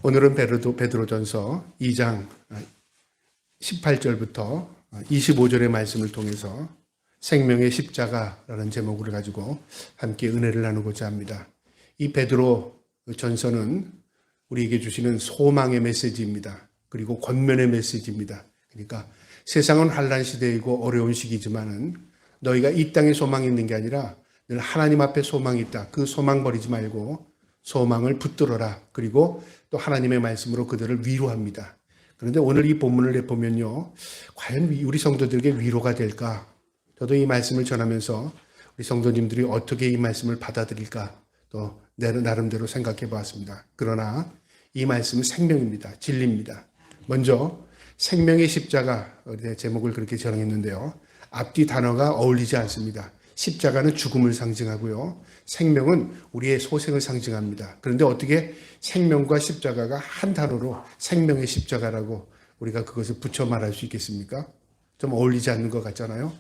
오늘은 베드로전서 2장 18절부터 25절의 말씀을 통해서 생명의 십자가라는 제목을 가지고 함께 은혜를 나누고자 합니다. 이 베드로 전서는 우리에게 주시는 소망의 메시지입니다. 그리고 권면의 메시지입니다. 그러니까 세상은 환난 시대이고 어려운 시기지만은 너희가 이 땅에 소망이 있는 게 아니라 늘 하나님 앞에 소망이 있다. 그 소망 버리지 말고 소망을 붙들어라. 그리고 또 하나님의 말씀으로 그들을 위로합니다. 그런데 오늘 이 본문을 보면요, 과연 우리 성도들에게 위로가 될까? 저도 이 말씀을 전하면서 우리 성도님들이 어떻게 이 말씀을 받아들일까? 또 나름대로 생각해 보았습니다. 그러나 이 말씀은 생명입니다. 진리입니다. 먼저 생명의 십자가 제목을 그렇게 정했는데요. 앞뒤 단어가 어울리지 않습니다. 십자가는 죽음을 상징하고요. 생명은 우리의 소생을 상징합니다. 그런데 어떻게 생명과 십자가가 한 단어로 생명의 십자가라고 우리가 그것을 붙여 말할 수 있겠습니까? 좀 어울리지 않는 것 같잖아요.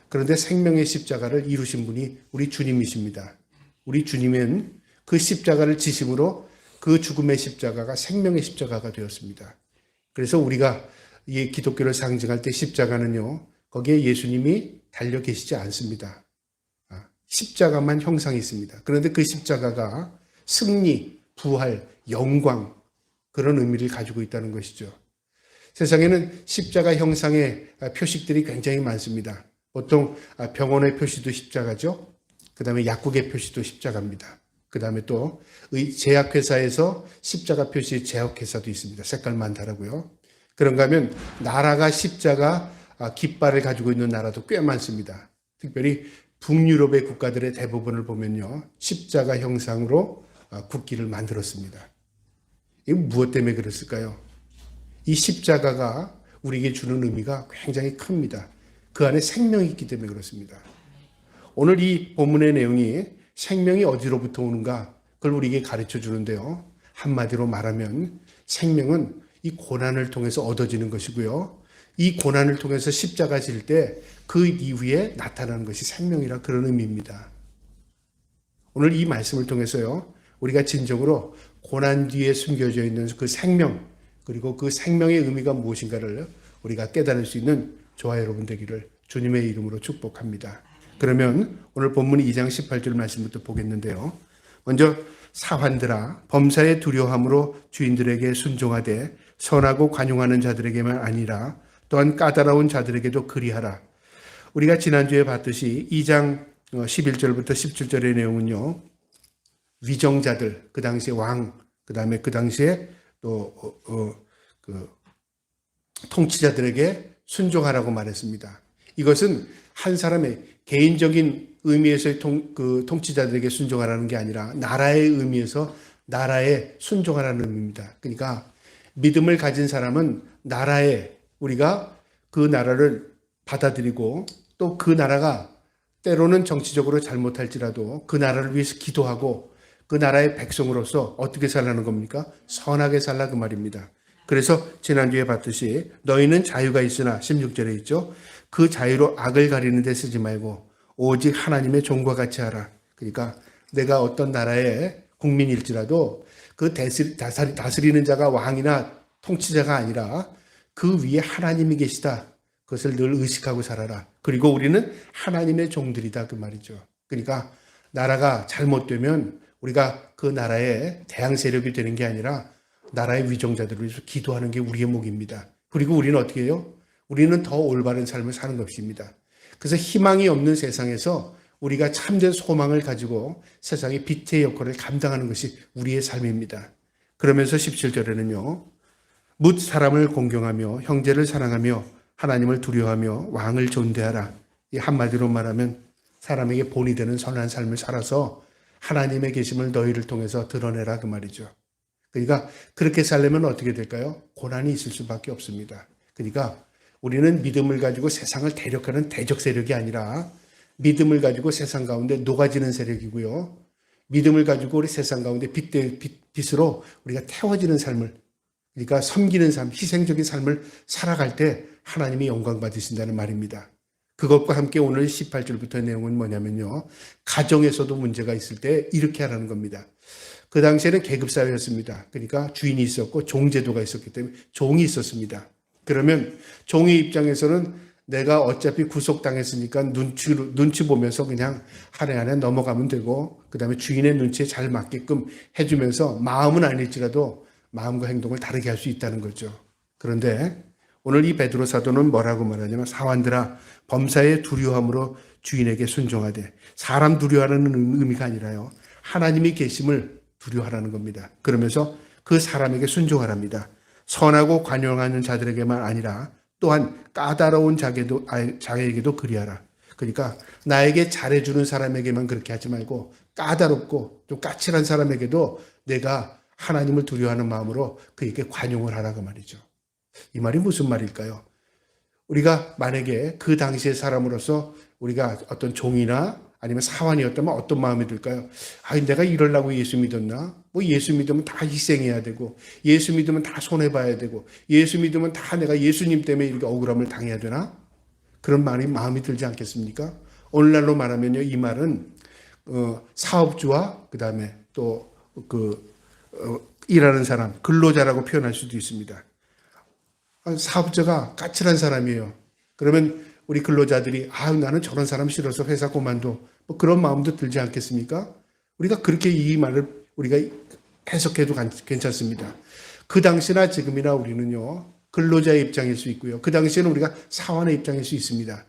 그런데 생명의 십자가를 이루신 분이 우리 주님이십니다. 우리 주님은 그 십자가를 지심으로 그 죽음의 십자가가 생명의 십자가가 되었습니다. 그래서 우리가 이 기독교를 상징할 때 십자가는요, 거기에 예수님이 달려 계시지 않습니다. 십자가만 형상이 있습니다. 그런데 그 십자가가 승리, 부활, 영광 그런 의미를 가지고 있다는 것이죠. 세상에는 십자가 형상의 표식들이 굉장히 많습니다. 보통 병원의 표시도 십자가죠. 그 다음에 약국의 표시도 십자가입니다. 그 다음에 또 제약회사에서 십자가 표시 제약회사도 있습니다. 색깔만 다르고요. 그런가 하면 나라가 십자가 깃발을 가지고 있는 나라도 꽤 많습니다. 특별히 북유럽의 국가들의 대부분을 보면요, 십자가 형상으로 국기를 만들었습니다. 이게 무엇 때문에 그랬을까요? 이 십자가가 우리에게 주는 의미가 굉장히 큽니다. 그 안에 생명이 있기 때문에 그렇습니다. 오늘 이 본문의 내용이 생명이 어디로부터 오는가 그걸 우리에게 가르쳐 주는데요. 한마디로 말하면 생명은 이 고난을 통해서 얻어지는 것이고요. 이 고난을 통해서 십자가 질 때 그 이후에 나타나는 것이 생명이라 그런 의미입니다. 오늘 이 말씀을 통해서요, 우리가 진정으로 고난 뒤에 숨겨져 있는 그 생명, 그리고 그 생명의 의미가 무엇인가를 우리가 깨달을 수 있는 저와 여러분 되기를 주님의 이름으로 축복합니다. 그러면 오늘 본문 2장 18절 말씀부터 보겠는데요. 먼저 사환들아, 범사의 두려움으로 주인들에게 순종하되 선하고 관용하는 자들에게만 아니라 또한 까다로운 자들에게도 그리하라. 우리가 지난주에 봤듯이 2장 11절부터 17절의 내용은요, 위정자들, 그 당시에 왕, 그 다음에 그 당시에 또 통치자들에게 순종하라고 말했습니다. 이것은 한 사람의 개인적인 의미에서의 통치자들에게 순종하라는 게 아니라 나라의 의미에서 나라에 순종하라는 의미입니다. 그러니까 믿음을 가진 사람은 나라에 우리가 그 나라를 받아들이고 또 그 나라가 때로는 정치적으로 잘못할지라도 그 나라를 위해서 기도하고 그 나라의 백성으로서 어떻게 살라는 겁니까? 선하게 살라 그 말입니다. 그래서 지난주에 봤듯이 너희는 자유가 있으나 16절에 있죠. 그 자유로 악을 가리는 데 쓰지 말고 오직 하나님의 종과 같이 하라. 그러니까 내가 어떤 나라의 국민일지라도 그 다스리는 자가 왕이나 통치자가 아니라 그 위에 하나님이 계시다. 그것을 늘 의식하고 살아라. 그리고 우리는 하나님의 종들이다 그 말이죠. 그러니까 나라가 잘못되면 우리가 그 나라의 대항 세력이 되는 게 아니라 나라의 위정자들을 위해서 기도하는 게 우리의 목입니다. 그리고 우리는 어떻게 해요? 우리는 더 올바른 삶을 사는 것입니다. 그래서 희망이 없는 세상에서 우리가 참된 소망을 가지고 세상의 빛의 역할을 감당하는 것이 우리의 삶입니다. 그러면서 17절에는요. 묻 사람을 공경하며 형제를 사랑하며 하나님을 두려워하며 왕을 존대하라. 이 한마디로 말하면 사람에게 본이 되는 선한 삶을 살아서 하나님의 계심을 너희를 통해서 드러내라 그 말이죠. 그러니까 그렇게 살려면 어떻게 될까요? 고난이 있을 수밖에 없습니다. 그러니까 우리는 믿음을 가지고 세상을 대적하는 대적 세력이 아니라 믿음을 가지고 세상 가운데 녹아지는 세력이고요. 믿음을 가지고 우리 세상 가운데 빛으로 우리가 태워지는 삶을, 그러니까 섬기는 삶, 희생적인 삶을 살아갈 때 하나님이 영광 받으신다는 말입니다. 그것과 함께 오늘 18절부터 내용은 뭐냐면요. 가정에서도 문제가 있을 때 이렇게 하라는 겁니다. 그 당시에는 계급사회였습니다. 그러니까 주인이 있었고 종제도가 있었기 때문에 종이 있었습니다. 그러면 종의 입장에서는 내가 어차피 구속당했으니까 눈치 보면서 그냥 한 해 한 해 넘어가면 되고, 그 다음에 주인의 눈치에 잘 맞게끔 해주면서 마음은 아닐지라도 마음과 행동을 다르게 할 수 있다는 거죠. 그런데 오늘 이 베드로 사도는 뭐라고 말하냐면, 사환들아 범사의 두려움으로 주인에게 순종하되, 사람 두려워하는 의미가 아니라요, 하나님이 계심을 두려워하라는 겁니다. 그러면서 그 사람에게 순종하랍니다. 선하고 관용하는 자들에게만 아니라 또한 까다로운 자에게도 그리하라. 그러니까 나에게 잘해주는 사람에게만 그렇게 하지 말고 까다롭고 좀 까칠한 사람에게도 내가 하나님을 두려워하는 마음으로 그에게 관용을 하라고 말이죠. 이 말이 무슨 말일까요? 우리가 만약에 그 당시의 사람으로서 우리가 어떤 종이나 아니면 사환이었다면 어떤 마음이 들까요? 내가 이러려고 예수 믿었나? 예수 믿으면 다 희생해야 되고, 예수 믿으면 다 손해봐야 되고, 예수 믿으면 다 내가 예수님 때문에 이렇게 억울함을 당해야 되나? 그런 마음이 들지 않겠습니까? 오늘날로 말하면요, 이 말은 사업주와 그 다음에 또 일하는 사람, 근로자라고 표현할 수도 있습니다. 사업자가 까칠한 사람이에요. 그러면 우리 근로자들이 나는 저런 사람 싫어서 회사 그만둬, 그런 마음도 들지 않겠습니까? 우리가 그렇게 이 말을 우리가 해석해도 괜찮습니다. 그 당시나 지금이나 우리는요, 근로자의 입장일 수 있고요, 그 당시에는 우리가 사원의 입장일 수 있습니다.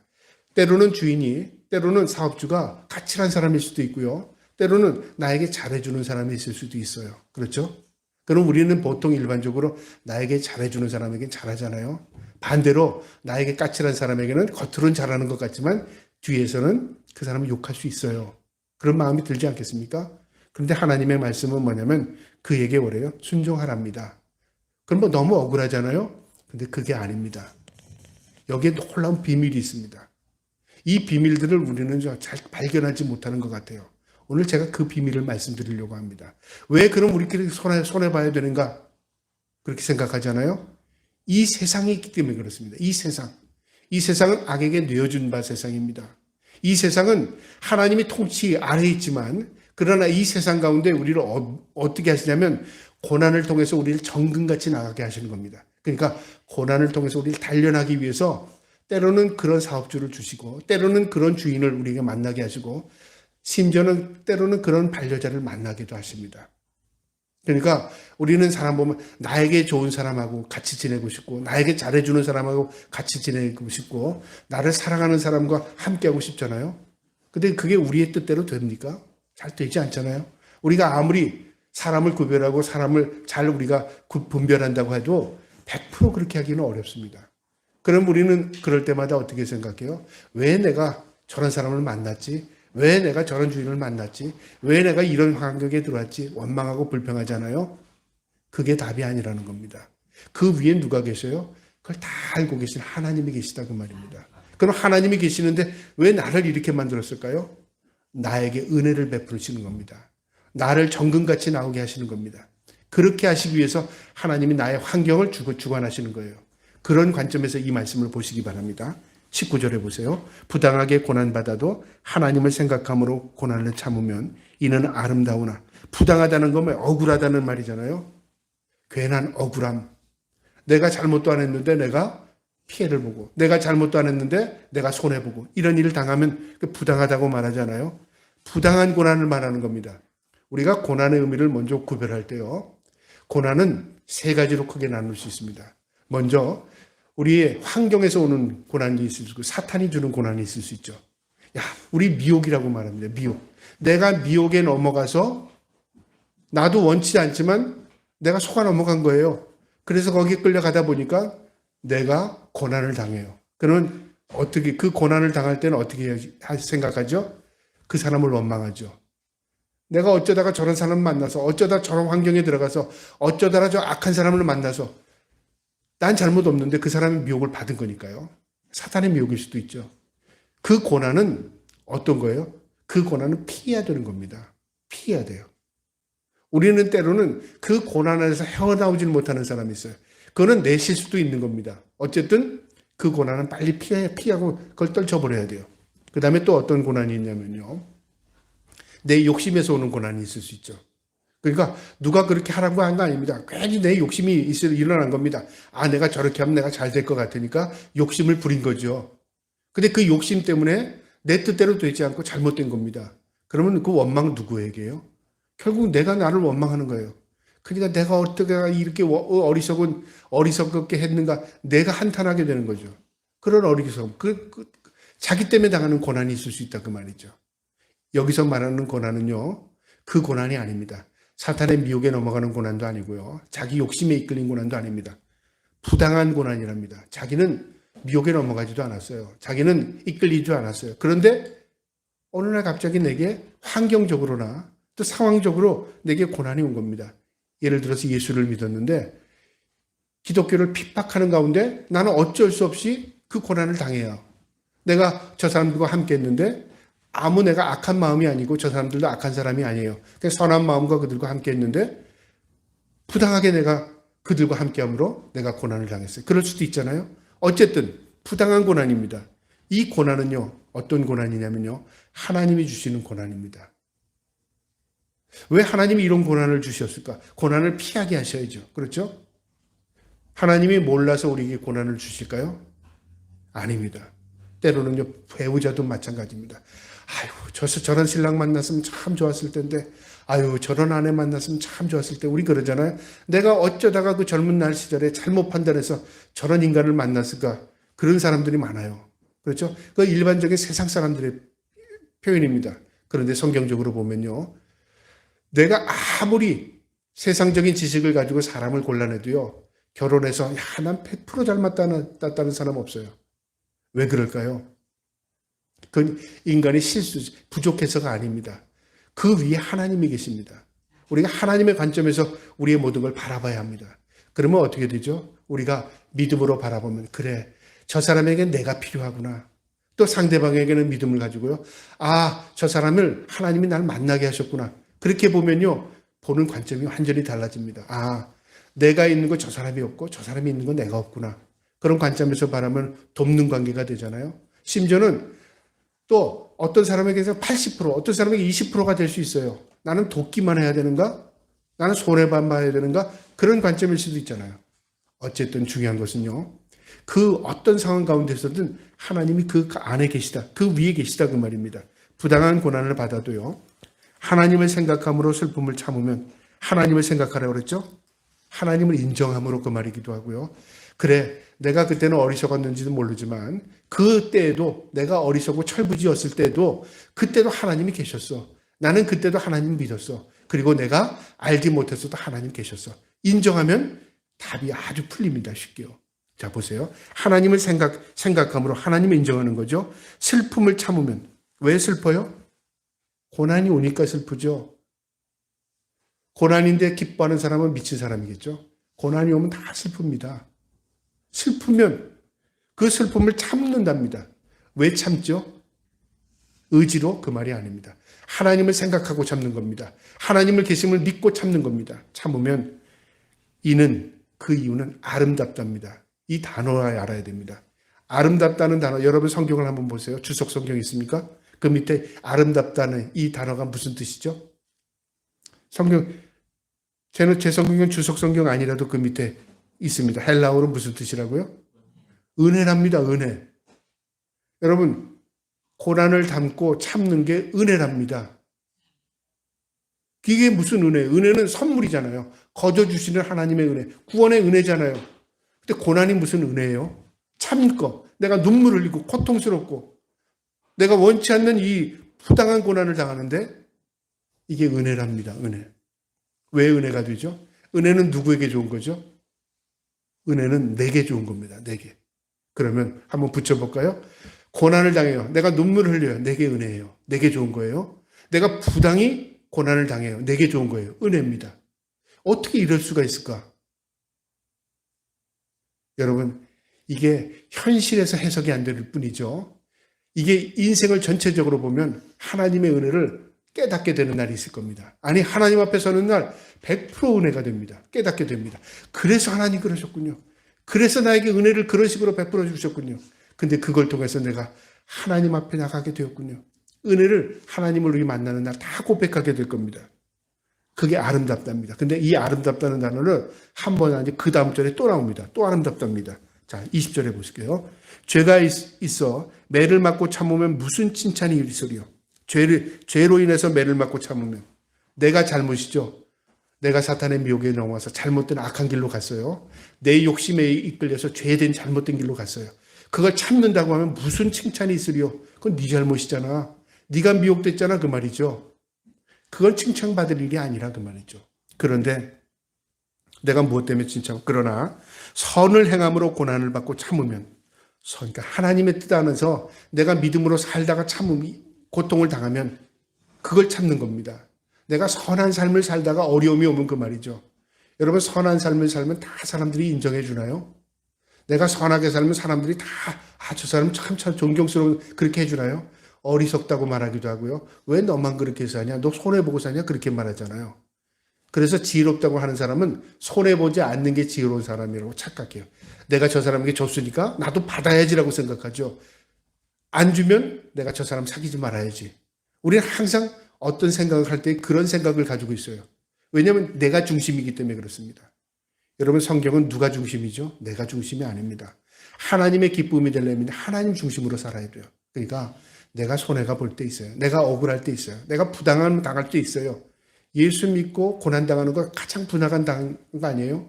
때로는 주인이, 때로는 사업주가 까칠한 사람일 수도 있고요, 때로는 나에게 잘해주는 사람이 있을 수도 있어요. 그렇죠? 그럼 우리는 보통 일반적으로 나에게 잘해주는 사람에게는 잘하잖아요. 반대로 나에게 까칠한 사람에게는 겉으로는 잘하는 것 같지만 뒤에서는 그 사람을 욕할 수 있어요. 그런 마음이 들지 않겠습니까? 그런데 하나님의 말씀은 뭐냐면 그에게 뭐래요? 순종하랍니다. 그럼 너무 억울하잖아요? 근데 그게 아닙니다. 여기에 놀라운 비밀이 있습니다. 이 비밀들을 우리는 잘 발견하지 못하는 것 같아요. 오늘 제가 그 비밀을 말씀드리려고 합니다. 왜 그럼 우리끼리 손해봐야 되는가? 그렇게 생각하잖아요? 이 세상이 있기 때문에 그렇습니다. 이 세상은 악에게 내어준 바 세상입니다. 이 세상은 하나님이 통치 아래에 있지만, 그러나 이 세상 가운데 우리를 어떻게 하시냐면 고난을 통해서 우리를 정금같이 나가게 하시는 겁니다. 그러니까 고난을 통해서 우리를 단련하기 위해서 때로는 그런 사업주를 주시고, 때로는 그런 주인을 우리에게 만나게 하시고, 심지어는 때로는 그런 반려자를 만나기도 하십니다. 그러니까 우리는 사람 보면 나에게 좋은 사람하고 같이 지내고 싶고, 나에게 잘해주는 사람하고 같이 지내고 싶고, 나를 사랑하는 사람과 함께하고 싶잖아요. 근데 그게 우리의 뜻대로 됩니까? 잘 되지 않잖아요. 우리가 아무리 사람을 구별하고 사람을 잘 우리가 분별한다고 해도 100% 그렇게 하기는 어렵습니다. 그럼 우리는 그럴 때마다 어떻게 생각해요? 왜 내가 저런 사람을 만났지? 왜 내가 저런 주인을 만났지? 왜 내가 이런 환경에 들어왔지? 원망하고 불평하잖아요. 그게 답이 아니라는 겁니다. 그 위에 누가 계셔요? 그걸 다 알고 계신 하나님이 계시다 그 말입니다. 그럼 하나님이 계시는데 왜 나를 이렇게 만들었을까요? 나에게 은혜를 베푸시는 겁니다. 나를 정금같이 나오게 하시는 겁니다. 그렇게 하시기 위해서 하나님이 나의 환경을 주관하시는 거예요. 그런 관점에서 이 말씀을 보시기 바랍니다. 19절에 보세요. 부당하게 고난받아도 하나님을 생각함으로 고난을 참으면 이는 아름다우나, 부당하다는 건 억울하다는 말이잖아요. 괜한 억울함. 내가 잘못도 안 했는데 내가 피해를 보고, 내가 잘못도 안 했는데 내가 손해보고, 이런 일을 당하면 부당하다고 말하잖아요. 부당한 고난을 말하는 겁니다. 우리가 고난의 의미를 먼저 구별할 때요, 고난은 세 가지로 크게 나눌 수 있습니다. 먼저 우리의 환경에서 오는 고난이 있을 수 있고, 사탄이 주는 고난이 있을 수 있죠. 우리 미혹이라고 말합니다. 미혹. 내가 미혹에 넘어가서 나도 원치 않지만 내가 속아 넘어간 거예요. 그래서 거기에 끌려가다 보니까 내가 고난을 당해요. 그러면 어떻게, 그 고난을 당할 때는 어떻게 생각하죠? 그 사람을 원망하죠. 내가 어쩌다가 저런 사람을 만나서, 어쩌다 저런 환경에 들어가서, 어쩌다가 저 악한 사람을 만나서, 난 잘못 없는데 그 사람이 미혹을 받은 거니까요. 사탄의 미혹일 수도 있죠. 그 고난은 어떤 거예요? 그 고난은 피해야 되는 겁니다. 피해야 돼요. 우리는 때로는 그 고난 안에서 헤어나오질 못하는 사람이 있어요. 그거는 내 실수도 있는 겁니다. 어쨌든 그 고난은 빨리 피하고 그걸 떨쳐버려야 돼요. 그 다음에 또 어떤 고난이 있냐면요, 내 욕심에서 오는 고난이 있을 수 있죠. 그러니까 누가 그렇게 하라고 한 거 아닙니다. 괜히 내 욕심이 일어난 겁니다. 아, 내가 저렇게 하면 내가 잘 될 것 같으니까 욕심을 부린 거죠. 근데 그 욕심 때문에 내 뜻대로 되지 않고 잘못된 겁니다. 그러면 그 원망은 누구에게요? 결국 내가 나를 원망하는 거예요. 그러니까 내가 어떻게 이렇게 어리석게 했는가, 내가 한탄하게 되는 거죠. 그런 어리석음, 자기 때문에 당하는 고난이 있을 수 있다 그 말이죠. 여기서 말하는 고난은요, 그 고난이 아닙니다. 사탄의 미혹에 넘어가는 고난도 아니고요, 자기 욕심에 이끌린 고난도 아닙니다. 부당한 고난이랍니다. 자기는 미혹에 넘어가지도 않았어요. 자기는 이끌리지도 않았어요. 그런데 어느 날 갑자기 내게 환경적으로나 또 상황적으로 내게 고난이 온 겁니다. 예를 들어서 예수를 믿었는데 기독교를 핍박하는 가운데 나는 어쩔 수 없이 그 고난을 당해요. 내가 저 사람들과 함께 했는데 아무 내가 악한 마음이 아니고 저 사람들도 악한 사람이 아니에요. 그냥 선한 마음과 그들과 함께 했는데 부당하게 내가 그들과 함께 함으로 내가 고난을 당했어요. 그럴 수도 있잖아요. 어쨌든 부당한 고난입니다. 이 고난은요, 어떤 고난이냐면요, 하나님이 주시는 고난입니다. 왜 하나님이 이런 고난을 주셨을까? 고난을 피하게 하셔야죠. 그렇죠? 하나님이 몰라서 우리에게 고난을 주실까요? 아닙니다. 때로는요, 배우자도 마찬가지입니다. 아유, 저런 신랑 만났으면 참 좋았을 텐데, 아유, 저런 아내 만났으면 참 좋았을 때, 우리 그러잖아요. 내가 어쩌다가 그 젊은 날 시절에 잘못 판단해서 저런 인간을 만났을까? 그런 사람들이 많아요. 그렇죠? 그 일반적인 세상 사람들의 표현입니다. 그런데 성경적으로 보면요, 내가 아무리 세상적인 지식을 가지고 사람을 골라내도요, 결혼해서, 야, 난 100% 잘 맞다는 사람 없어요. 왜 그럴까요? 그건 인간의 실수, 부족해서가 아닙니다. 그 위에 하나님이 계십니다. 우리가 하나님의 관점에서 우리의 모든 걸 바라봐야 합니다. 그러면 어떻게 되죠? 우리가 믿음으로 바라보면, 그래, 저 사람에게 내가 필요하구나. 또 상대방에게는 믿음을 가지고요, 아, 저 사람을 하나님이 날 만나게 하셨구나. 그렇게 보면요, 보는 관점이 완전히 달라집니다. 아, 내가 있는 거 저 사람이 없고 저 사람이 있는 거 내가 없구나. 그런 관점에서 바라면 돕는 관계가 되잖아요. 심지어는 또 어떤 사람에게서 80%, 어떤 사람에게 20%가 될 수 있어요. 나는 돕기만 해야 되는가? 나는 손해만 봐야 되는가? 그런 관점일 수도 있잖아요. 어쨌든 중요한 것은요, 그 어떤 상황 가운데서든 하나님이 그 안에 계시다, 그 위에 계시다 그 말입니다. 부당한 고난을 받아도요, 하나님을 생각함으로 슬픔을 참으면, 하나님을 생각하라고 그랬죠? 하나님을 인정함으로 그 말이기도 하고요. 그래, 내가 그때는 어리석었는지도 모르지만 그때에도, 내가 어리석고 철부지였을 때도 그때도 하나님이 계셨어. 나는 그때도 하나님 믿었어. 그리고 내가 알지 못했어도 하나님 계셨어. 인정하면 답이 아주 풀립니다. 쉽게요. 자, 보세요. 하나님을 생각함으로 하나님을 인정하는 거죠. 슬픔을 참으면. 왜 슬퍼요? 고난이 오니까 슬프죠. 고난인데 기뻐하는 사람은 미친 사람이겠죠. 고난이 오면 다 슬픕니다. 슬프면 그 슬픔을 참는답니다. 왜 참죠? 의지로? 그 말이 아닙니다. 하나님을 생각하고 참는 겁니다. 하나님을 계심을 믿고 참는 겁니다. 참으면 그 이유는 아름답답니다. 이 단어를 알아야 됩니다. 아름답다는 단어, 여러분 성경을 한번 보세요. 주석 성경 있습니까? 그 밑에 아름답다는 이 단어가 무슨 뜻이죠? 제 성경은 주석 성경 아니라도 그 밑에 있습니다. 헬라어로 무슨 뜻이라고요? 은혜랍니다. 은혜. 여러분, 고난을 담고 참는 게 은혜랍니다. 이게 무슨 은혜? 은혜는 선물이잖아요. 거저 주시는 하나님의 은혜, 구원의 은혜잖아요. 근데 고난이 무슨 은혜예요? 참고, 내가 눈물 흘리고 고통스럽고 내가 원치 않는 이 부당한 고난을 당하는데 이게 은혜랍니다. 은혜. 왜 은혜가 되죠? 은혜는 누구에게 좋은 거죠? 은혜는 내게 좋은 겁니다. 내게. 그러면 한번 붙여볼까요? 고난을 당해요. 내가 눈물을 흘려요. 내게 은혜예요. 내게 좋은 거예요. 내가 부당히 고난을 당해요. 내게 좋은 거예요. 은혜입니다. 어떻게 이럴 수가 있을까? 여러분, 이게 현실에서 해석이 안 될 뿐이죠. 이게 인생을 전체적으로 보면 하나님의 은혜를 깨닫게 되는 날이 있을 겁니다. 아니, 하나님 앞에 서는 날 100% 은혜가 됩니다. 깨닫게 됩니다. 그래서 하나님 그러셨군요. 그래서 나에게 은혜를 그런 식으로 베풀어 주셨군요. 근데 그걸 통해서 내가 하나님 앞에 나가게 되었군요. 은혜를 하나님을 우리 만나는 날 다 고백하게 될 겁니다. 그게 아름답답니다. 근데 이 아름답다는 단어는 한 번 아니 그 다음 절에 또 나옵니다. 또 아름답답니다. 자, 20절에 보실게요. 죄가 있어 매를 맞고 참으면 무슨 칭찬이 있으리요. 죄로 인해서 매를 맞고 참으면 내가 잘못이죠. 내가 사탄의 미혹에 넘어와서 잘못된 악한 길로 갔어요. 내 욕심에 이끌려서 죄된 잘못된 길로 갔어요. 그걸 참는다고 하면 무슨 칭찬이 있으리요. 그건 네 잘못이잖아. 네가 미혹됐잖아 그 말이죠. 그건 칭찬받을 일이 아니라 그 말이죠. 그런데 내가 무엇 때문에 그러나 선을 행함으로 고난을 받고 참으면 그러니까 하나님의 뜻 안에서 내가 믿음으로 살다가 고통을 당하면 그걸 참는 겁니다. 내가 선한 삶을 살다가 어려움이 오면 그 말이죠. 여러분 선한 삶을 살면 다 사람들이 인정해 주나요? 내가 선하게 살면 사람들이 다 저 사람 참 존경스러운 그렇게 해주나요? 어리석다고 말하기도 하고요. 왜 너만 그렇게 사냐? 너 손해보고 사냐? 그렇게 말하잖아요. 그래서 지혜롭다고 하는 사람은 손해보지 않는 게 지혜로운 사람이라고 착각해요. 내가 저 사람에게 줬으니까 나도 받아야지라고 생각하죠. 안 주면 내가 저 사람 사귀지 말아야지. 우리는 항상 어떤 생각을 할 때 그런 생각을 가지고 있어요. 왜냐하면 내가 중심이기 때문에 그렇습니다. 여러분 성경은 누가 중심이죠? 내가 중심이 아닙니다. 하나님의 기쁨이 되려면 하나님 중심으로 살아야 돼요. 그러니까 내가 손해가 볼 때 있어요. 내가 억울할 때 있어요. 내가 부당함을 당할 때 있어요. 예수 믿고 고난당하는 거 가장 분하간 당한 거 아니에요?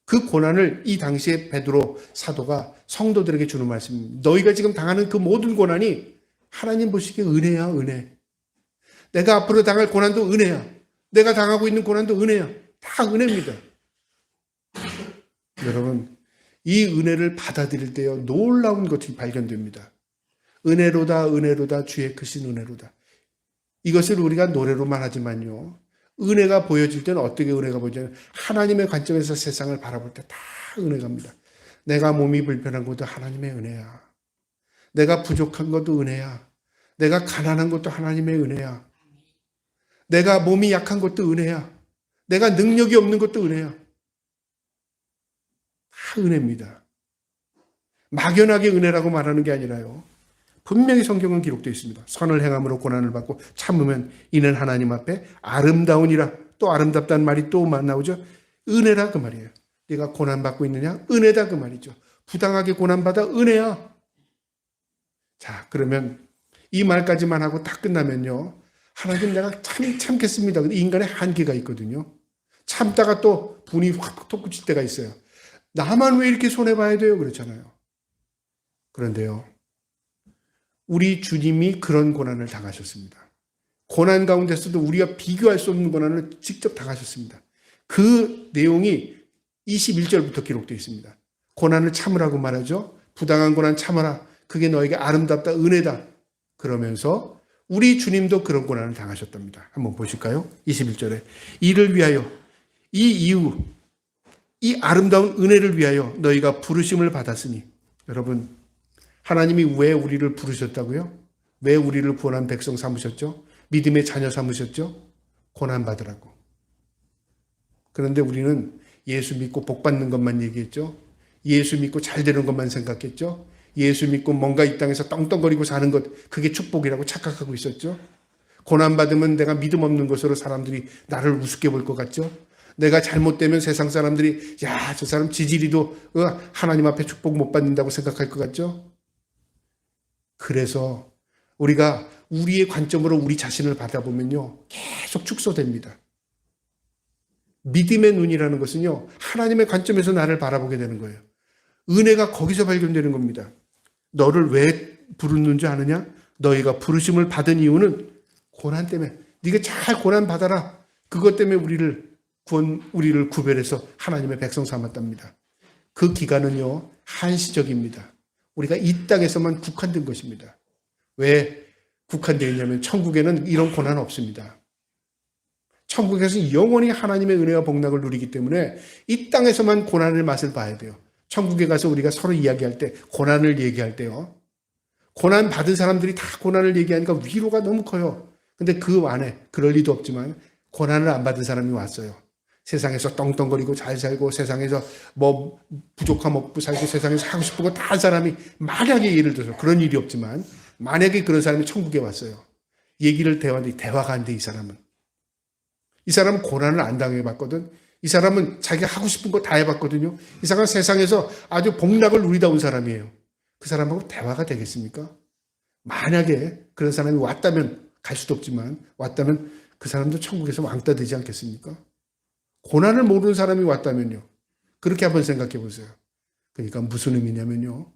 그 고난을 이 당시에 베드로 사도가 성도들에게 주는 말씀입니다. 너희가 지금 당하는 그 모든 고난이 하나님 보시기에 은혜야, 은혜. 내가 앞으로 당할 고난도 은혜야. 내가 당하고 있는 고난도 은혜야. 다 은혜입니다. 여러분, 이 은혜를 받아들일 때요, 놀라운 것이 발견됩니다. 은혜로다, 은혜로다, 주의 크신 은혜로다. 이것을 우리가 노래로만 하지만요, 은혜가 보여질 때는 어떻게 은혜가 보여지냐면 하나님의 관점에서 세상을 바라볼 때 다 은혜가입니다. 내가 몸이 불편한 것도 하나님의 은혜야. 내가 부족한 것도 은혜야. 내가 가난한 것도 하나님의 은혜야. 내가 몸이 약한 것도 은혜야. 내가 능력이 없는 것도 은혜야. 다 은혜입니다. 막연하게 은혜라고 말하는 게 아니라요. 분명히 성경은 기록되어 있습니다. 선을 행함으로 고난을 받고 참으면 이는 하나님 앞에 아름다우니라. 또 아름답다는 말이 또 나오죠. 은혜라 그 말이에요. 네가 고난받고 있느냐? 은혜다 그 말이죠. 부당하게 고난받아 은혜야. 자, 그러면 이 말까지만 하고 딱 끝나면요. 하나님 내가 참겠습니다. 근데 인간의 한계가 있거든요. 참다가 또 분이 확 솟구칠 때가 있어요. 나만 왜 이렇게 손해봐야 돼요? 그렇잖아요. 그런데요. 우리 주님이 그런 고난을 당하셨습니다. 고난 가운데서도 우리가 비교할 수 없는 고난을 직접 당하셨습니다. 그 내용이 21절부터 기록되어 있습니다. 고난을 참으라고 말하죠. 부당한 고난 참아라. 그게 너에게 아름답다, 은혜다. 그러면서 우리 주님도 그런 고난을 당하셨답니다. 한번 보실까요? 21절에 이를 위하여 이 이유 이 아름다운 은혜를 위하여 너희가 부르심을 받았으니 여러분 하나님이 왜 우리를 부르셨다고요? 왜 우리를 구원한 백성 삼으셨죠? 믿음의 자녀 삼으셨죠? 고난받으라고. 그런데 우리는 예수 믿고 복 받는 것만 얘기했죠? 예수 믿고 잘 되는 것만 생각했죠? 예수 믿고 뭔가 이 땅에서 떵떵거리고 사는 것, 그게 축복이라고 착각하고 있었죠? 고난받으면 내가 믿음 없는 것으로 사람들이 나를 우습게 볼 것 같죠? 내가 잘못되면 세상 사람들이 야, 저 사람 지지리도 하나님 앞에 축복 못 받는다고 생각할 것 같죠? 그래서 우리가 우리의 관점으로 우리 자신을 받아보면요. 계속 축소됩니다. 믿음의 눈이라는 것은요. 하나님의 관점에서 나를 바라보게 되는 거예요. 은혜가 거기서 발견되는 겁니다. 너를 왜 부르는 줄 아느냐? 너희가 부르심을 받은 이유는 고난 때문에. 네가 잘 고난 받아라. 그것 때문에 우리를 구별해서 하나님의 백성 삼았답니다. 그 기간은요. 한시적입니다. 우리가 이 땅에서만 국한된 것입니다. 왜 국한되어 있냐면 천국에는 이런 고난 없습니다. 천국에서는 영원히 하나님의 은혜와 복락을 누리기 때문에 이 땅에서만 고난의 맛을 봐야 돼요. 천국에 가서 우리가 서로 이야기할 때 고난을 얘기할 때요. 고난 받은 사람들이 다 고난을 얘기하니까 위로가 너무 커요. 근데 그 안에 그럴 리도 없지만 고난을 안 받은 사람이 왔어요. 세상에서 떵떵거리고 잘 살고 세상에서 뭐 부족함 없고 살고 세상에서 하고 싶은 거 다 한 사람이 만약에 예를 들어서 그런 일이 없지만 만약에 그런 사람이 천국에 왔어요. 얘기를 대화가 안 돼 이 사람은. 이 사람은 고난을 안 당해봤거든. 이 사람은 자기가 하고 싶은 거 다 해봤거든요. 이 사람은 세상에서 아주 복락을 누리다 온 사람이에요. 그 사람하고 대화가 되겠습니까? 만약에 그런 사람이 왔다면, 갈 수도 없지만 왔다면 그 사람도 천국에서 왕따 되지 않겠습니까? 고난을 모르는 사람이 왔다면요. 그렇게 한번 생각해 보세요. 그러니까 무슨 의미냐면요.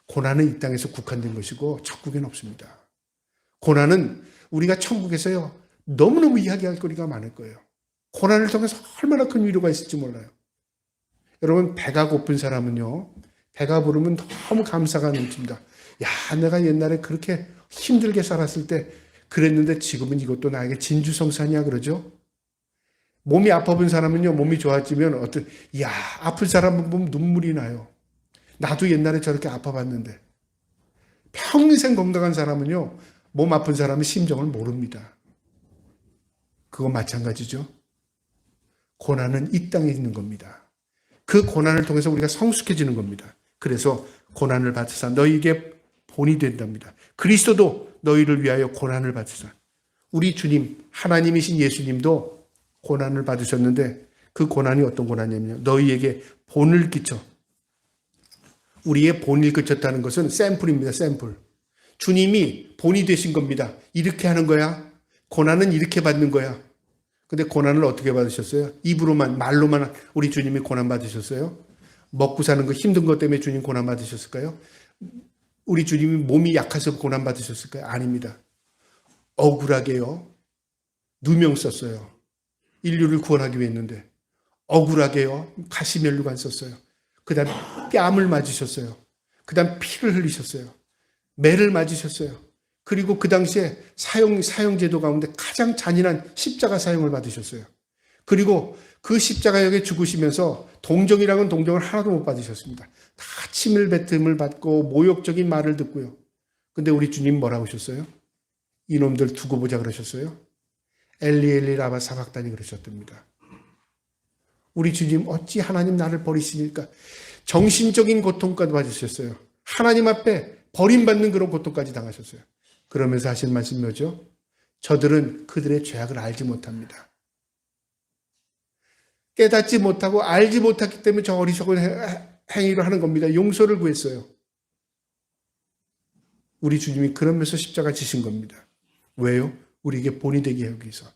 고난은 이 땅에서 국한된 것이고 천국에는 없습니다. 고난은 우리가 천국에서요. 너무너무 이야기할 거리가 많을 거예요. 고난을 통해서 얼마나 큰 위로가 있을지 몰라요. 여러분, 배가 고픈 사람은요. 배가 부르면 너무 감사가 넘칩니다. 야, 내가 옛날에 그렇게 힘들게 살았을 때 그랬는데 지금은 이것도 나에게 진주성찬이야 그러죠. 몸이 아파본 사람은요. 몸이 좋아지면 야, 아픈 사람 보면 눈물이 나요. 나도 옛날에 저렇게 아파봤는데. 평생 건강한 사람은요. 몸 아픈 사람은 심정을 모릅니다. 그거 마찬가지죠. 고난은 이 땅에 있는 겁니다. 그 고난을 통해서 우리가 성숙해지는 겁니다. 그래서 고난을 받으사 너희에게 본이 된답니다. 그리스도도 너희를 위하여 고난을 받으사. 우리 주님, 하나님이신 예수님도 고난을 받으셨는데 그 고난이 어떤 고난이냐면요. 너희에게 본을 끼쳐. 우리의 본을 끼쳤다는 것은 샘플입니다. 샘플. 주님이 본이 되신 겁니다. 이렇게 하는 거야. 고난은 이렇게 받는 거야. 근데 고난을 어떻게 받으셨어요? 입으로만, 말로만 우리 주님이 고난 받으셨어요? 먹고 사는 거 힘든 것 때문에 주님 고난 받으셨을까요? 우리 주님이 몸이 약해서 고난 받으셨을까요? 아닙니다. 억울하게요. 누명 썼어요. 인류를 구원하기 위해 했는데 억울하게요. 가시면류관 썼어요. 그 다음 뺨을 맞으셨어요. 그 다음 피를 흘리셨어요. 매를 맞으셨어요. 그리고 그 당시에 사형제도 가운데 가장 잔인한 십자가 사형을 받으셨어요. 그리고 그 십자가역에 죽으시면서 동정이랑은 동정을 하나도 못 받으셨습니다. 다 침을 뱉음을 받고 모욕적인 말을 듣고요. 근데 우리 주님 뭐라고 하셨어요? 이놈들 두고 보자 그러셨어요? 엘리 엘리 라마 사박다니 그러셨답니다. 우리 주님 어찌 하나님 나를 버리시니까 정신적인 고통까지 받으셨어요. 하나님 앞에 버림받는 그런 고통까지 당하셨어요. 그러면서 하신 말씀이 뭐죠? 저들은 그들의 죄악을 알지 못합니다. 깨닫지 못하고 알지 못했기 때문에 저 어리석은 행위를 하는 겁니다. 용서를 구했어요. 우리 주님이 그러면서 십자가 지신 겁니다. 왜요? 우리에게 본이 되게 하기 위해서.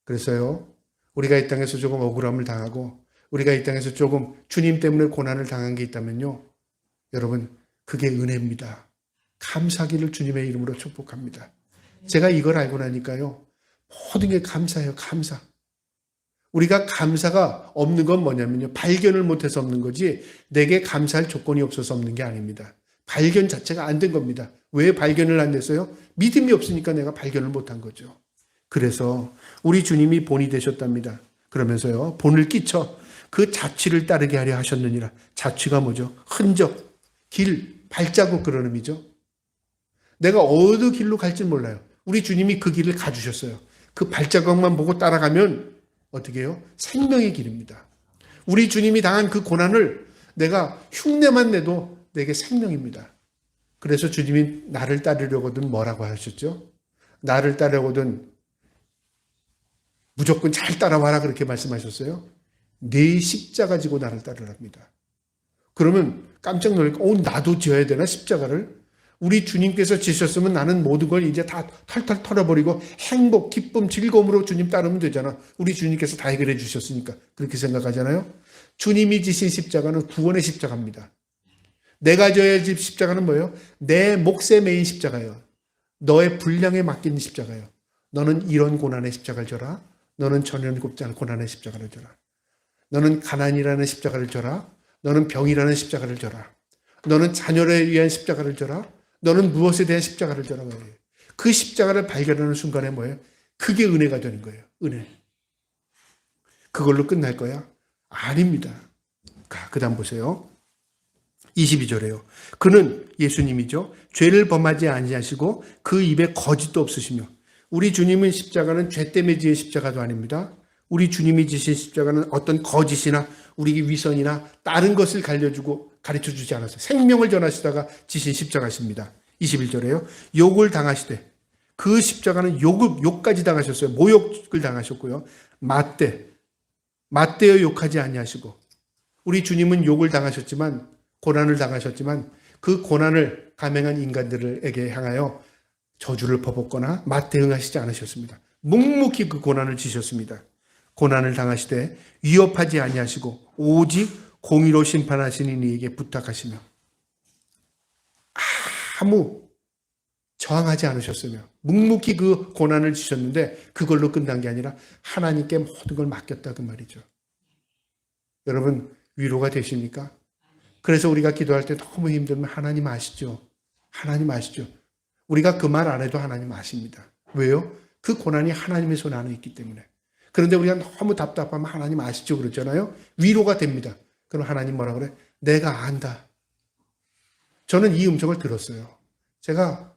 그래서요, 우리가 이 땅에서 조금 억울함을 당하고 우리가 이 땅에서 조금 주님 때문에 고난을 당한 게 있다면요, 여러분, 그게 은혜입니다. 감사하기를 주님의 이름으로 축복합니다. 제가 이걸 알고 나니까요, 모든 게 감사해요. 감사. 우리가 감사가 없는 건 뭐냐면요, 발견을 못해서 없는 거지 내게 감사할 조건이 없어서 없는 게 아닙니다. 발견 자체가 안 된 겁니다. 왜 발견을 안 됐어요? 믿음이 없으니까 내가 발견을 못한 거죠. 그래서 우리 주님이 본이 되셨답니다. 그러면서요, 본을 끼쳐 그 자취를 따르게 하려 하셨느니라. 자취가 뭐죠? 흔적, 길, 발자국 그런 의미죠. 내가 어느 길로 갈지 몰라요. 우리 주님이 그 길을 가주셨어요. 그 발자국만 보고 따라가면 어떻게 해요? 생명의 길입니다. 우리 주님이 당한 그 고난을 내가 흉내만 내도 내게 생명입니다. 그래서 주님이 나를 따르려거든 뭐라고 하셨죠? 나를 따르려거든 무조건 잘 따라와라 그렇게 말씀하셨어요. 네 십자가 지고 나를 따르랍니다. 그러면 깜짝 놀랄까? 나도 지어야 되나 십자가를? 우리 주님께서 지셨으면 나는 모든 걸 이제 다 털털 털어버리고 행복, 기쁨, 즐거움으로 주님 따르면 되잖아. 우리 주님께서 다 해결해 주셨으니까. 그렇게 생각하잖아요. 주님이 지신 십자가는 구원의 십자가입니다. 내가 져야 할 십자가는 뭐예요? 내 몫에 매인 십자가예요. 너의 분량에 맡긴 십자가예요. 너는 이런 고난의 십자가를 져라. 너는 전혀 곱지 않은 고난의 십자가를 져라. 너는 가난이라는 십자가를 져라. 너는 병이라는 십자가를 져라. 너는 자녀를 위한 십자가를 져라. 너는 무엇에 대한 십자가를 져라. 그 십자가를 발견하는 순간에 뭐예요? 그게 은혜가 되는 거예요. 은혜. 그걸로 끝날 거야? 아닙니다. 그 다음 보세요. 22절에요. 그는 예수님이죠. 죄를 범하지 아니하시고 그 입에 거짓도 없으시며. 우리 주님은 십자가는 죄 때문에 지은 십자가도 아닙니다. 우리 주님이 지신 십자가는 어떤 거짓이나 우리에게 위선이나 다른 것을 가르쳐주지 않았어요. 생명을 전하시다가 지신 십자가십니다. 21절에요. 욕을 당하시되 그 십자가는 욕까지 당하셨어요. 모욕을 당하셨고요. 맞대어 욕하지 아니하시고, 우리 주님은 욕을 당하셨지만, 고난을 당하셨지만, 그 고난을 감행한 인간들에게 향하여 저주를 퍼붓거나 맞대응하시지 않으셨습니다. 묵묵히 그 고난을 지셨습니다. 고난을 당하시되 위협하지 아니하시고 오직 공의로 심판하시는 이에게 부탁하시며 아무 저항하지 않으셨으며 묵묵히 그 고난을 지셨는데 그걸로 끝난 게 아니라 하나님께 모든 걸 맡겼다 그 말이죠. 여러분 위로가 되십니까? 그래서 우리가 기도할 때 너무 힘들면 하나님 아시죠? 하나님 아시죠? 우리가 그 말 안 해도 하나님 아십니다. 왜요? 그 고난이 하나님의 손 안에 있기 때문에. 그런데 우리가 너무 답답하면 하나님 아시죠? 그러잖아요. 위로가 됩니다. 그럼 하나님 뭐라 그래? 내가 안다. 저는 이 음성을 들었어요. 제가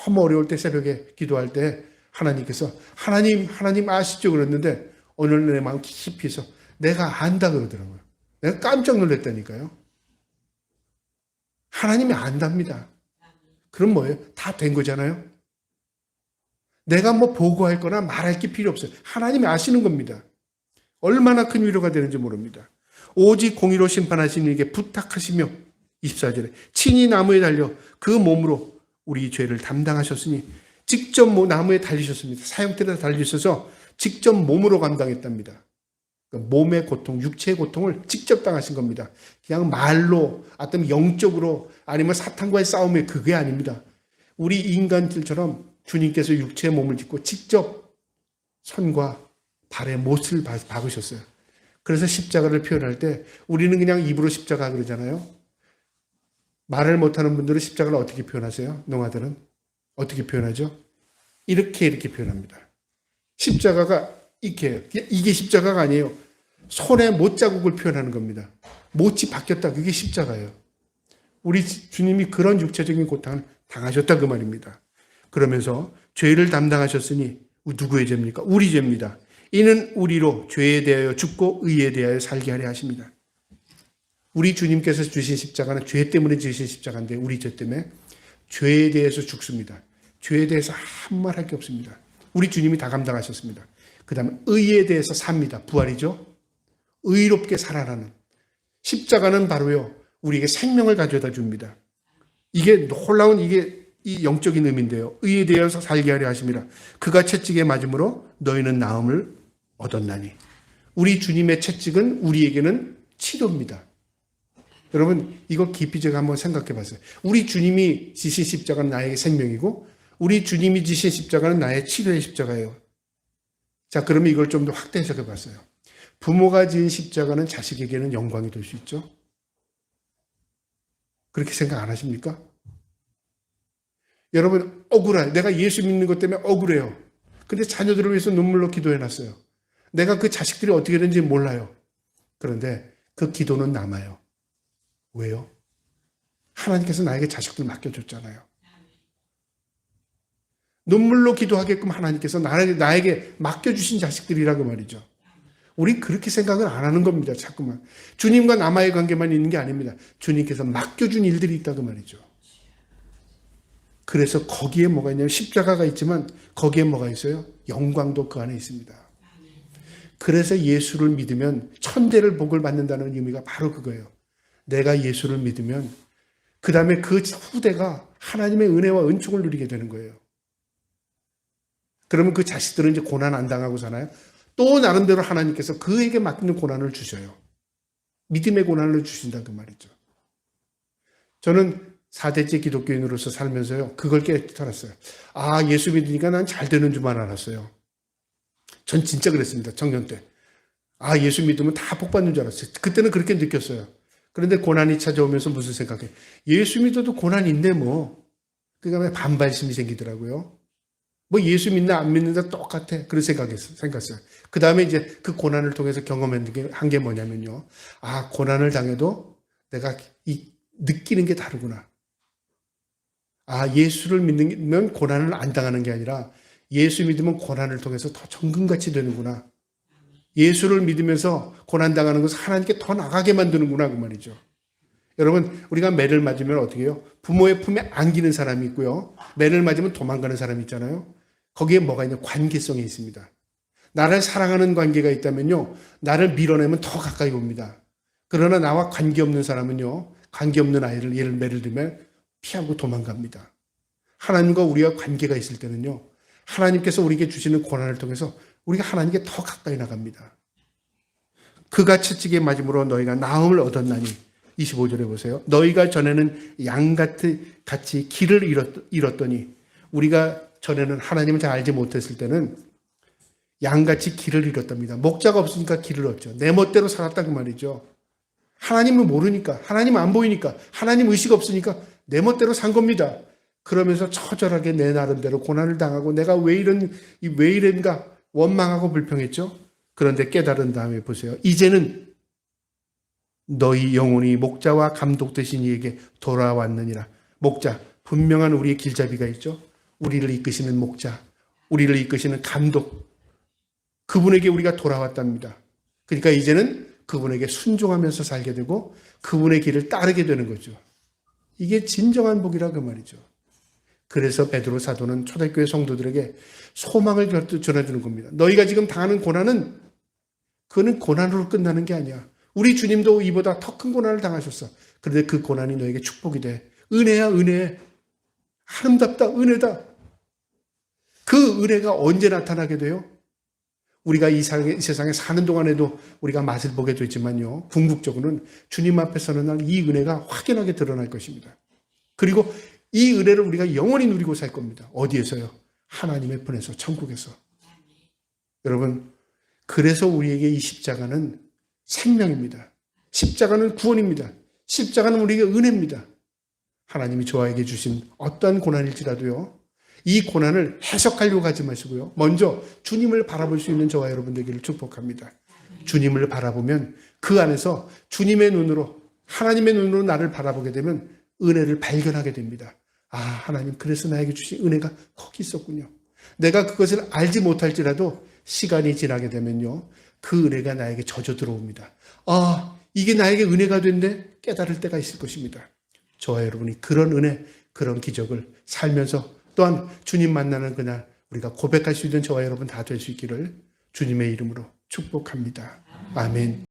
너무 어려울 때 새벽에 기도할 때 하나님께서 하나님 아시죠? 그랬는데 오늘 내 마음 깊이서 내가 안다 그러더라고요. 내가 깜짝 놀랐다니까요. 하나님이 안답니다. 그럼 뭐예요? 다 된 거잖아요. 내가 뭐 보고할 거나 말할 게 필요 없어요. 하나님이 아시는 겁니다. 얼마나 큰 위로가 되는지 모릅니다. 오직 공의로 심판하시는 이에게 부탁하시며 24절에 친히 나무에 달려 그 몸으로 우리 죄를 담당하셨으니 직접 나무에 달리셨습니다. 사형틀에 달리셔서 직접 몸으로 감당했답니다. 몸의 고통, 육체의 고통을 직접 당하신 겁니다. 그냥 말로, 어떤 영적으로, 아니면 사탄과의 싸움에 그게 아닙니다. 우리 인간들처럼 주님께서 육체의 몸을 짓고 직접 손과 발에 못을 박으셨어요. 그래서 십자가를 표현할 때 우리는 그냥 입으로 십자가 그러잖아요. 말을 못하는 분들은 십자가를 어떻게 표현하세요? 농아들은 어떻게 표현하죠? 이렇게 표현합니다. 십자가가 이렇게 이게 십자가가 아니에요. 손에 못 자국을 표현하는 겁니다. 못이 바뀌었다. 그게 십자가예요. 우리 주님이 그런 육체적인 고통을 당하셨다 그 말입니다. 그러면서 죄를 담당하셨으니 누구의 죄입니까? 우리 죄입니다. 이는 우리로 죄에 대하여 죽고 의에 대하여 살게 하려 하십니다. 우리 주님께서 주신 십자가는 죄 때문에 지으신 십자가인데 우리 죄 때문에 죄에 대해서 죽습니다. 죄에 대해서 아무 말 할 게 없습니다. 우리 주님이 다 감당하셨습니다. 그 다음에 의에 대해서 삽니다. 부활이죠. 의롭게 살아나는 십자가는 바로요 우리에게 생명을 가져다 줍니다. 이게 놀라운 이 영적인 의미인데요. 의에 대해서 살게 하려 하심이라 그가 채찍에 맞음으로 너희는 나음을 얻었나니. 우리 주님의 채찍은 우리에게는 치료입니다. 여러분 이거 깊이 제가 한번 생각해 봤어요. 우리 주님이 지신 십자가는 나에게 생명이고 우리 주님이 지신 십자가는 나의 치료의 십자가예요. 자, 그러면 이걸 좀 더 확대 해석해 봤어요. 부모가 지은 십자가는 자식에게는 영광이 될 수 있죠. 그렇게 생각 안 하십니까? 여러분 억울해요. 내가 예수 믿는 것 때문에 억울해요. 근데 자녀들을 위해서 눈물로 기도해놨어요. 내가 그 자식들이 어떻게 되는지 몰라요. 그런데 그 기도는 남아요. 왜요? 하나님께서 나에게 자식들 맡겨줬잖아요. 눈물로 기도하게끔 하나님께서 나에게 맡겨주신 자식들이라고 말이죠. 우리 그렇게 생각을 안 하는 겁니다. 자꾸만. 주님과 남아의 관계만 있는 게 아닙니다. 주님께서 맡겨준 일들이 있다고 말이죠. 그래서 거기에 뭐가 있냐면 십자가가 있지만 거기에 뭐가 있어요? 영광도 그 안에 있습니다. 그래서 예수를 믿으면 천대를 복을 받는다는 의미가 바로 그거예요. 내가 예수를 믿으면 그 다음에 그 후대가 하나님의 은혜와 은총을 누리게 되는 거예요. 그러면 그 자식들은 이제 고난 안 당하고 사나요? 또 나름대로 하나님께서 그에게 맡기는 고난을 주셔요. 믿음의 고난을 주신다 그 말이죠. 저는 4대째 기독교인으로서 살면서요. 그걸 깨달았어요. 아, 예수 믿으니까 난 잘 되는 줄만 알았어요. 전 진짜 그랬습니다. 청년 때. 아, 예수 믿으면 다 복 받는 줄 알았어요. 그때는 그렇게 느꼈어요. 그런데 고난이 찾아오면서 무슨 생각해? 예수 믿어도 고난이 있네 뭐. 그러니까 반발심이 생기더라고요. 뭐 예수 믿나 안 믿는다 똑같아. 그런 생각했어요. 그 다음에 이제 그 고난을 통해서 경험한 게 뭐냐면요. 아, 고난을 당해도 내가 느끼는 게 다르구나. 아, 예수를 믿으면 고난을 안 당하는 게 아니라 예수 믿으면 고난을 통해서 더 정금같이 되는구나. 예수를 믿으면서 고난 당하는 것은 하나님께 더 나가게 만드는구나 그 말이죠. 여러분 우리가 매를 맞으면 어떻게 해요? 부모의 품에 안기는 사람이 있고요. 매를 맞으면 도망가는 사람이 있잖아요. 거기에 뭐가 있냐? 관계성이 있습니다. 나를 사랑하는 관계가 있다면요, 나를 밀어내면 더 가까이 옵니다. 그러나 나와 관계없는 사람은요, 관계없는 아이를 예를 들면 피하고 도망갑니다. 하나님과 우리가 관계가 있을 때는요, 하나님께서 우리에게 주시는 고난을 통해서 우리가 하나님께 더 가까이 나갑니다. 그가 채찍에 맞음으로 너희가 나음을 얻었나니 25절에 보세요. 너희가 전에는 양같이 길을 잃었더니, 우리가 전에는 하나님을 잘 알지 못했을 때는 양같이 길을 잃었답니다. 목자가 없으니까 길을 얻죠. 내 멋대로 살았다 그 말이죠. 하나님을 모르니까, 하나님 안 보이니까, 하나님 의식 없으니까 내 멋대로 산 겁니다. 그러면서 처절하게 내 나름대로 고난을 당하고 내가 왜 이런가 원망하고 불평했죠. 그런데 깨달은 다음에 보세요. 이제는 너희 영혼이 목자와 감독 되신 이에게 돌아왔느니라. 목자, 분명한 우리의 길잡이가 있죠. 우리를 이끄시는 목자, 우리를 이끄시는 감독, 그분에게 우리가 돌아왔답니다. 그러니까 이제는 그분에게 순종하면서 살게 되고 그분의 길을 따르게 되는 거죠. 이게 진정한 복이라 그 말이죠. 그래서 베드로 사도는 초대교회 성도들에게 소망을 전해주는 겁니다. 너희가 지금 당하는 고난은, 그거는 고난으로 끝나는 게 아니야. 우리 주님도 이보다 더 큰 고난을 당하셨어. 그런데 그 고난이 너에게 축복이 돼. 은혜야, 은혜. 아름답다, 은혜다. 그 은혜가 언제 나타나게 돼요? 우리가 이 세상에 사는 동안에도 우리가 맛을 보게 되지만요, 궁극적으로는 주님 앞에 서는 날 이 은혜가 확연하게 드러날 것입니다. 그리고 이 은혜를 우리가 영원히 누리고 살 겁니다. 어디에서요? 하나님의 분에서, 천국에서. 여러분, 그래서 우리에게 이 십자가는 생명입니다. 십자가는 구원입니다. 십자가는 우리에게 은혜입니다. 하나님이 저에게 주신 어떠한 고난일지라도요, 이 고난을 해석하려고 하지 마시고요, 먼저 주님을 바라볼 수 있는 저와 여러분 되기를 축복합니다. 주님을 바라보면 그 안에서 주님의 눈으로, 하나님의 눈으로 나를 바라보게 되면 은혜를 발견하게 됩니다. 아, 하나님 그래서 나에게 주신 은혜가 거기 있었군요. 내가 그것을 알지 못할지라도 시간이 지나게 되면요, 그 은혜가 나에게 젖어 들어옵니다. 아, 이게 나에게 은혜가 된데 깨달을 때가 있을 것입니다. 저와 여러분이 그런 은혜, 그런 기적을 살면서 또한 주님 만나는 그날 우리가 고백할 수 있는 저와 여러분 다 될 수 있기를 주님의 이름으로 축복합니다. 아멘.